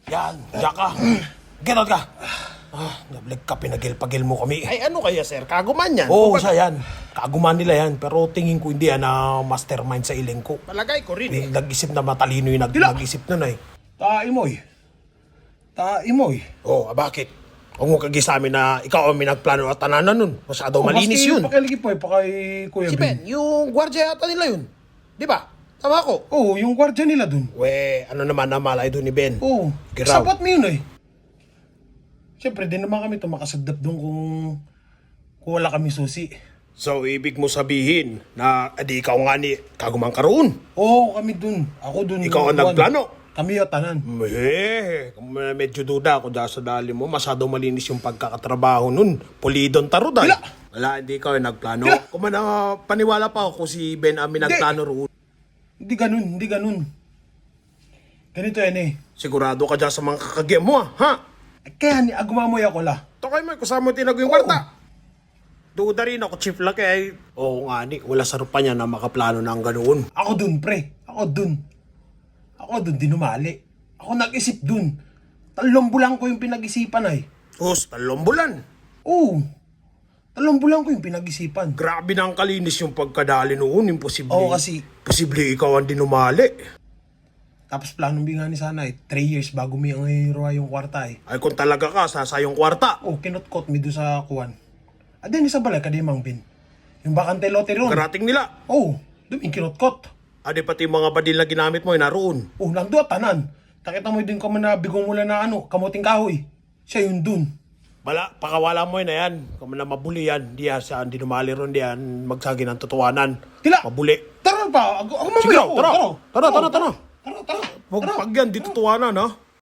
Yan, diyan ka. Get out ka. Nablag ka, pinagil-pagil mo kami. Ay ano kaya sir, kaguman yan? Oo, Kumbaga, siya yan. Kaguman nila yan. Pero tingin ko hindi yan na mastermind sa iling ko. palagay ko rin eh. Nag-isip na matalino yung Dila. nag-isip nun eh. Taimoy. Oo, bakit? Huwag mo kagi sa amin na ikaw ang minagplano at tananan nun. Masyado malinis yun. Pakiligi po, pakay Kuya Si Ben, yung gwardiya yata nila yun. Di ba? Tama ko. Oo, yung gwardiya nila dun. We, ano naman na malay doon ni Ben? Oo, Giraw. sapat mo yun eh. Siyempre, din naman kami makasadap dun kung wala kami susi. So, ibig mo sabihin na adi ikaw nga ni kagumang karoon. Oo, kami dun. Ako dun. Ikaw ang Juan. nagplano. Kami yung tanan. Medyo duda ako dahil sa dali mo. Masyado malinis yung pagkakatrabaho nun. Pulidon taruday. Dila. Wala, hindi ikaw yung nagplano. Dila. Kung paniwala pa ako kung si Ben ang minagplano roon. Hindi ganun. Ganito yan eh. Sigurado ka dyan sa mga kakagyan mo ha? Kaya ni agumamoy ako la. Tokay mo, kasama mo tinago yung kwarta. Duda rin ako, chief laki ay. Oo nga ni, wala sarap pa niya na makaplano ng ganoon. Ako dun, pre. Ako dun, dinumali. Ako nag-isip dun. 3 bulan ko yung pinag-isipan ay. Hus, 3 bulan. Oo. 3 bulan ko yung pinag-isipan. Grabe na ang kalinis yung pagkadali noon. Imposible. Oo, kasi- Posible ikaw ang dinumali. Tapos planong binga ni sana eh. 3 years bago may ang hero yung kwarta eh. Ay kung talaga ka, sasayong kwarta. Oh, kinutkot mi doon sa kuwan. Adin sa balay kadi mang bin. Yung bakante lote ron. Karating nila. Oh, doon yung kinutkot. Adi pati mga badil na ginamit mo, naroon. Oh, lang doon tanan. Takita mo din kamo na bigong mula na kamuting kahoy. Siya yun dun. Bala, pakawala mo yun na yan. Kung na mabuli yan, di yan siya, hindi numali ron diyan, magsagi ng totohanan. Tila. Mabuli. Tara pa. Ako Sige, mamaya. tara. Tara. Tara. Huwag pag yan, di totohanan ha.